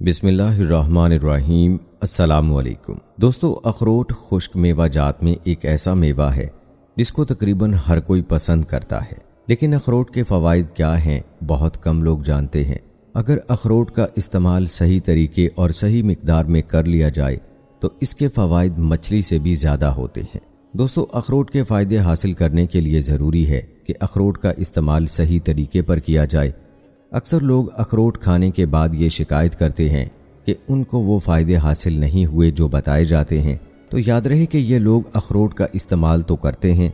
بسم اللہ الرحمن الرحیم۔ السلام علیکم دوستو، اخروٹ خشک میوہ جات میں ایک ایسا میوہ ہے جس کو تقریباً ہر کوئی پسند کرتا ہے، لیکن اخروٹ کے فوائد کیا ہیں بہت کم لوگ جانتے ہیں۔ اگر اخروٹ کا استعمال صحیح طریقے اور صحیح مقدار میں کر لیا جائے تو اس کے فوائد مچھلی سے بھی زیادہ ہوتے ہیں۔ دوستو، اخروٹ کے فائدے حاصل کرنے کے لیے ضروری ہے کہ اخروٹ کا استعمال صحیح طریقے پر کیا جائے۔ اکثر لوگ اخروٹ کھانے کے بعد یہ شکایت کرتے ہیں کہ ان کو وہ فائدے حاصل نہیں ہوئے جو بتائے جاتے ہیں۔ تو یاد رہے کہ یہ لوگ اخروٹ کا استعمال تو کرتے ہیں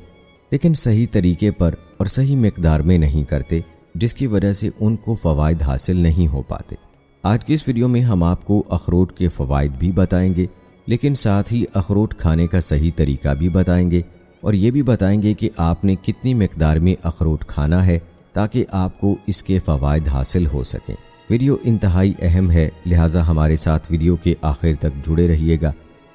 لیکن صحیح طریقے پر اور صحیح مقدار میں نہیں کرتے، جس کی وجہ سے ان کو فوائد حاصل نہیں ہو پاتے۔ آج کی اس ویڈیو میں ہم آپ کو اخروٹ کے فوائد بھی بتائیں گے، لیکن ساتھ ہی اخروٹ کھانے کا صحیح طریقہ بھی بتائیں گے اور یہ بھی بتائیں گے کہ آپ نے کتنی مقدار میں اخروٹ کھانا ہے تاکہ آپ کو اس کے فوائد حاصل ہو سکیں۔ ویڈیو انتہائی اہم ہے، لہٰذا ہمارے ساتھ ویڈیو کے آخر تک جڑے رہیے گا۔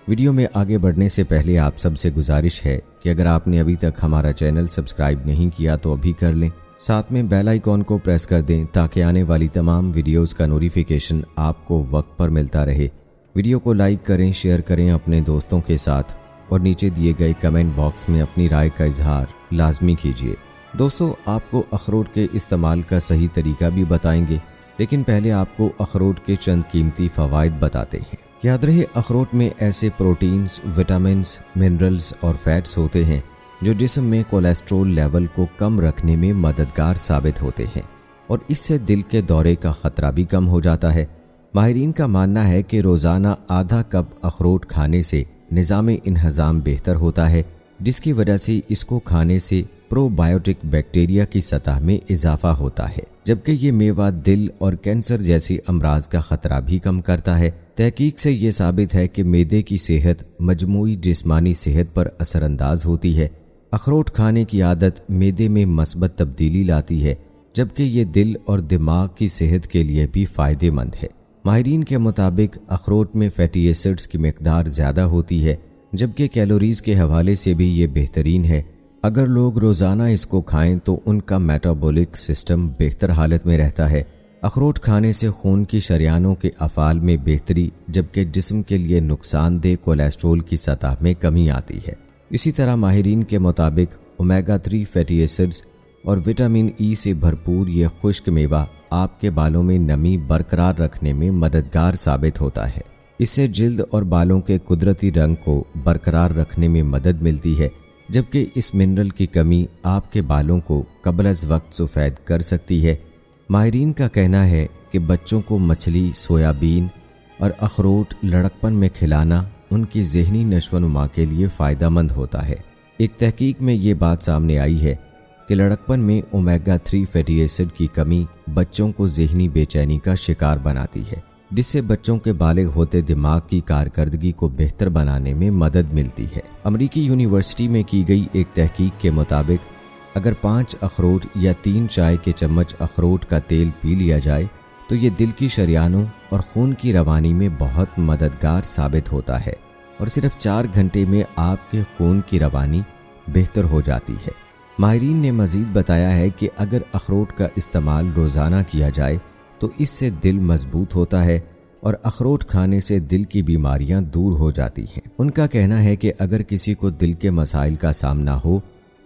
ویڈیو میں آگے بڑھنے سے پہلے آپ سب سے گزارش ہے کہ اگر آپ نے ابھی تک ہمارا چینل سبسکرائب نہیں کیا تو ابھی کر لیں، ساتھ میں بیل آئیکن کو پریس کر دیں تاکہ آنے والی تمام ویڈیوز کا نوٹیفیکیشن آپ کو وقت پر ملتا رہے۔ ویڈیو کو لائک کریں، شیئر کریں اپنے دوستوں کے ساتھ اور نیچے دیے گئے کمنٹ باکس میں اپنی رائے کا اظہار لازمی کیجیے۔ دوستو، آپ کو اخروٹ کے استعمال کا صحیح طریقہ بھی بتائیں گے، لیکن پہلے آپ کو اخروٹ کے چند قیمتی فوائد بتاتے ہیں۔ یاد رہے، اخروٹ میں ایسے پروٹینز، وٹامنز، منرلز اور فیٹس ہوتے ہیں جو جسم میں کولیسٹرول لیول کو کم رکھنے میں مددگار ثابت ہوتے ہیں اور اس سے دل کے دورے کا خطرہ بھی کم ہو جاتا ہے۔ ماہرین کا ماننا ہے کہ روزانہ آدھا کپ اخروٹ کھانے سے نظام انہضام بہتر ہوتا ہے، جس کی وجہ سے اس کو کھانے سے پرو بایوٹک بیکٹیریا کی سطح میں اضافہ ہوتا ہے، جبکہ یہ میوہ دل اور کینسر جیسی امراض کا خطرہ بھی کم کرتا ہے۔ تحقیق سے یہ ثابت ہے کہ معدے کی صحت مجموعی جسمانی صحت پر اثر انداز ہوتی ہے۔ اخروٹ کھانے کی عادت معدے میں مثبت تبدیلی لاتی ہے، جبکہ یہ دل اور دماغ کی صحت کے لیے بھی فائدہ مند ہے۔ ماہرین کے مطابق اخروٹ میں فیٹی ایسڈز کی مقدار زیادہ ہوتی ہے، جبکہ کیلوریز کے حوالے سے بھی یہ بہترین ہے۔ اگر لوگ روزانہ اس کو کھائیں تو ان کا میٹابولک سسٹم بہتر حالت میں رہتا ہے۔ اخروٹ کھانے سے خون کی شریانوں کے افعال میں بہتری، جبکہ جسم کے لیے نقصان دہ کولیسٹرول کی سطح میں کمی آتی ہے۔ اسی طرح ماہرین کے مطابق اومیگا 3 فیٹی ایسڈز اور وٹامن ای سے بھرپور یہ خشک میوہ آپ کے بالوں میں نمی برقرار رکھنے میں مددگار ثابت ہوتا ہے۔ اس سے جلد اور بالوں کے قدرتی رنگ کو برقرار رکھنے میں مدد ملتی ہے، جبکہ اس منرل کی کمی آپ کے بالوں کو قبل از وقت سفید کر سکتی ہے۔ ماہرین کا کہنا ہے کہ بچوں کو مچھلی، سویابین اور اخروٹ لڑکپن میں کھلانا ان کی ذہنی نشو و نما کے لیے فائدہ مند ہوتا ہے۔ ایک تحقیق میں یہ بات سامنے آئی ہے کہ لڑکپن میں اومیگا 3 فیٹی ایسڈ کی کمی بچوں کو ذہنی بے چینی کا شکار بناتی ہے، جس سے بچوں کے بالغ ہوتے دماغ کی کارکردگی کو بہتر بنانے میں مدد ملتی ہے۔ امریکی یونیورسٹی میں کی گئی ایک تحقیق کے مطابق اگر 5 اخروٹ یا 3 چائے کے چمچ اخروٹ کا تیل پی لیا جائے تو یہ دل کی شریانوں اور خون کی روانی میں بہت مددگار ثابت ہوتا ہے اور صرف 4 گھنٹے میں آپ کے خون کی روانی بہتر ہو جاتی ہے۔ ماہرین نے مزید بتایا ہے کہ اگر اخروٹ کا استعمال روزانہ کیا جائے تو اس سے دل مضبوط ہوتا ہے اور اخروٹ کھانے سے دل کی بیماریاں دور ہو جاتی ہیں۔ ان کا کہنا ہے کہ اگر کسی کو دل کے مسائل کا سامنا ہو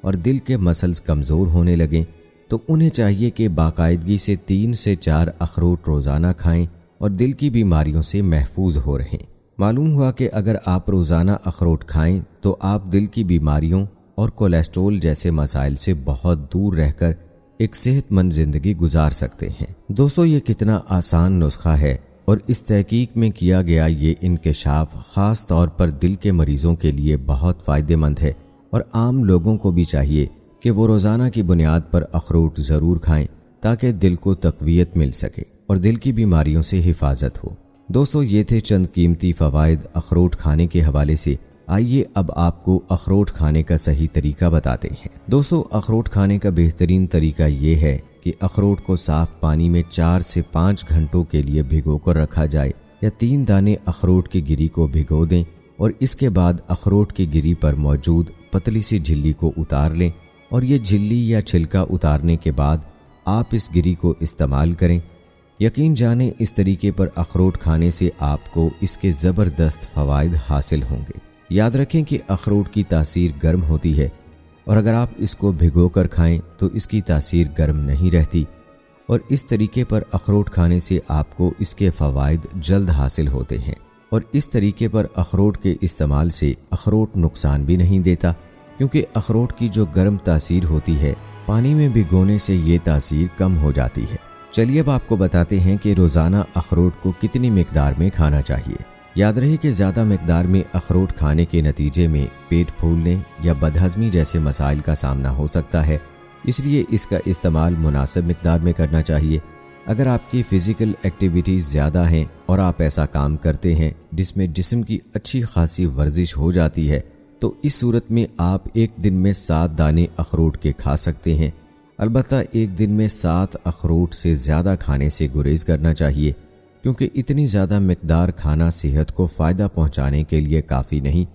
اور دل کے مسلز کمزور ہونے لگیں تو انہیں چاہیے کہ باقاعدگی سے 3 سے 4 اخروٹ روزانہ کھائیں اور دل کی بیماریوں سے محفوظ ہو رہیں۔ معلوم ہوا کہ اگر آپ روزانہ اخروٹ کھائیں تو آپ دل کی بیماریوں اور کولیسٹرول جیسے مسائل سے بہت دور رہ کر ایک صحت مند زندگی گزار سکتے ہیں۔ دوستو، یہ کتنا آسان نسخہ ہے اور اس تحقیق میں کیا گیا یہ انکشاف خاص طور پر دل کے مریضوں کے لیے بہت فائدہ مند ہے اور عام لوگوں کو بھی چاہیے کہ وہ روزانہ کی بنیاد پر اخروٹ ضرور کھائیں تاکہ دل کو تقویت مل سکے اور دل کی بیماریوں سے حفاظت ہو۔ دوستو، یہ تھے چند قیمتی فوائد اخروٹ کھانے کے حوالے سے۔ آئیے اب آپ کو اخروٹ کھانے کا صحیح طریقہ بتاتے ہیں۔ دوستو، اخروٹ کھانے کا بہترین طریقہ یہ ہے کہ اخروٹ کو صاف پانی میں 4 سے 5 گھنٹوں کے لیے بھگو کر رکھا جائے یا 3 دانے اخروٹ کی گری کو بھگو دیں اور اس کے بعد اخروٹ کی گری پر موجود پتلی سی جھلی کو اتار لیں اور یہ جھلی یا چھلکا اتارنے کے بعد آپ اس گری کو استعمال کریں۔ یقین جانیں اس طریقے پر اخروٹ کھانے سے آپ کو اس کے زبردست فوائد حاصل ہوں گے۔ یاد رکھیں کہ اخروٹ کی تاثیر گرم ہوتی ہے اور اگر آپ اس کو بھگو کر کھائیں تو اس کی تاثیر گرم نہیں رہتی، اور اس طریقے پر اخروٹ کھانے سے آپ کو اس کے فوائد جلد حاصل ہوتے ہیں۔ اور اس طریقے پر اخروٹ کے استعمال سے اخروٹ نقصان بھی نہیں دیتا، کیونکہ اخروٹ کی جو گرم تاثیر ہوتی ہے پانی میں بھگونے سے یہ تاثیر کم ہو جاتی ہے۔ چلیے اب آپ کو بتاتے ہیں کہ روزانہ اخروٹ کو کتنی مقدار میں کھانا چاہیے۔ یاد رہے کہ زیادہ مقدار میں اخروٹ کھانے کے نتیجے میں پیٹ پھولنے یا بدہضمی جیسے مسائل کا سامنا ہو سکتا ہے، اس لیے اس کا استعمال مناسب مقدار میں کرنا چاہیے۔ اگر آپ کی فزیکل ایکٹیویٹیز زیادہ ہیں اور آپ ایسا کام کرتے ہیں جس میں جسم کی اچھی خاصی ورزش ہو جاتی ہے، تو اس صورت میں آپ ایک دن میں 7 دانے اخروٹ کے کھا سکتے ہیں۔ البتہ ایک دن میں 7 اخروٹ سے زیادہ کھانے سے گریز کرنا چاہیے، کیونکہ اتنی زیادہ مقدار کھانا صحت کو فائدہ پہنچانے کے لیے کافی نہیں،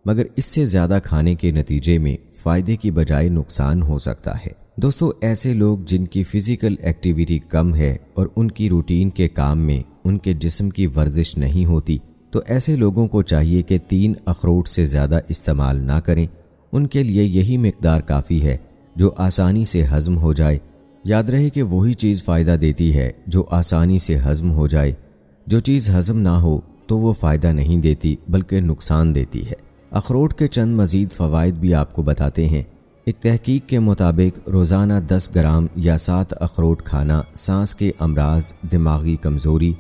مگر اس سے زیادہ کھانے کے نتیجے میں فائدے کی بجائے نقصان ہو سکتا ہے۔ دوستو، ایسے لوگ جن کی فزیکل ایکٹیویٹی کم ہے اور ان کی روٹین کے کام میں ان کے جسم کی ورزش نہیں ہوتی، تو ایسے لوگوں کو چاہیے کہ 3 اخروٹ سے زیادہ استعمال نہ کریں۔ ان کے لیے یہی مقدار کافی ہے جو آسانی سے ہضم ہو جائے۔ یاد رہے کہ وہی چیز فائدہ دیتی ہے جو آسانی سے ہضم ہو جائے۔ جو چیز ہضم نہ ہو تو وہ فائدہ نہیں دیتی بلکہ نقصان دیتی ہے۔ اخروٹ کے چند مزید فوائد بھی آپ کو بتاتے ہیں۔ ایک تحقیق کے مطابق روزانہ 10 گرام یا 7 اخروٹ کھانا سانس کے امراض، دماغی کمزوری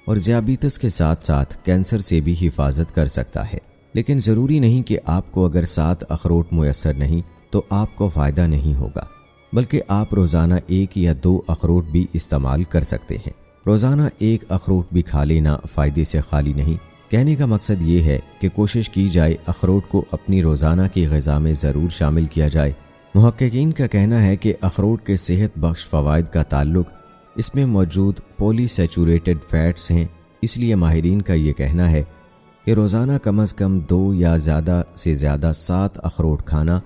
اور ذیابیطس کے ساتھ ساتھ کینسر سے بھی حفاظت کر سکتا ہے۔ لیکن ضروری نہیں کہ آپ کو اگر 7 اخروٹ میسر نہیں تو آپ کو فائدہ نہیں ہوگا، بلکہ آپ روزانہ 1 یا 2 اخروٹ بھی استعمال کر سکتے ہیں۔ روزانہ 1 اخروٹ بھی کھا لینا فائدے سے خالی نہیں۔ کہنے کا مقصد یہ ہے کہ کوشش کی جائے اخروٹ کو اپنی روزانہ کی غذا میں ضرور شامل کیا جائے۔ محققین کا کہنا ہے کہ اخروٹ کے صحت بخش فوائد کا تعلق اس میں موجود پولی سیچوریٹڈ فیٹس ہیں، اس لیے ماہرین کا یہ کہنا ہے کہ روزانہ کم از کم 2 یا زیادہ سے زیادہ 7 اخروٹ کھانا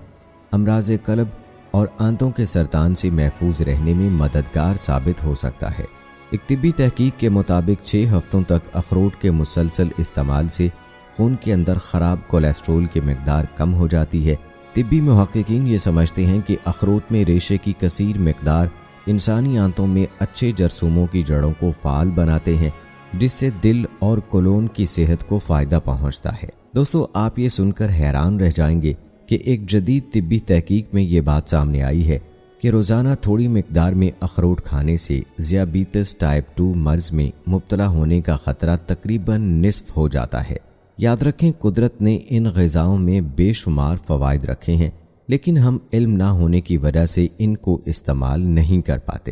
امراض قلب اور آنتوں کے سرطان سے محفوظ رہنے میں مددگار ثابت ہو سکتا ہے۔ ایک طبی تحقیق کے مطابق 6 ہفتوں تک اخروٹ کے مسلسل استعمال سے خون کے اندر خراب کولیسٹرول کی مقدار کم ہو جاتی ہے۔ طبی محققین یہ سمجھتے ہیں کہ اخروٹ میں ریشے کی کثیر مقدار انسانی آنتوں میں اچھے جرثوموں کی جڑوں کو فعال بناتے ہیں، جس سے دل اور کولون کی صحت کو فائدہ پہنچتا ہے۔ دوستو، آپ یہ سن کر حیران رہ جائیں گے کہ ایک جدید طبی تحقیق میں یہ بات سامنے آئی ہے کہ روزانہ تھوڑی مقدار میں اخروٹ کھانے سے ذیابیطس ٹائپ 2 مرض میں مبتلا ہونے کا خطرہ تقریباً نصف ہو جاتا ہے۔ یاد رکھیں، قدرت نے ان غذاؤں میں بے شمار فوائد رکھے ہیں، لیکن ہم علم نہ ہونے کی وجہ سے ان کو استعمال نہیں کر پاتے۔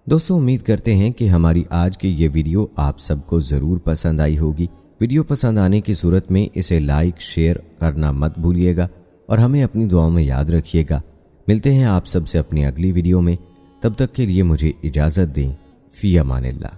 دوستو، امید کرتے ہیں کہ ہماری آج کی یہ ویڈیو آپ سب کو ضرور پسند آئی ہوگی۔ ویڈیو پسند آنے کی صورت میں اسے لائک شیئر کرنا مت بھولیے گا اور ہمیں اپنی دعاؤں میں یاد رکھیے گا۔ ملتے ہیں آپ سب سے اپنی اگلی ویڈیو میں، تب تک کے لیے مجھے اجازت دیں۔ فی امان اللہ۔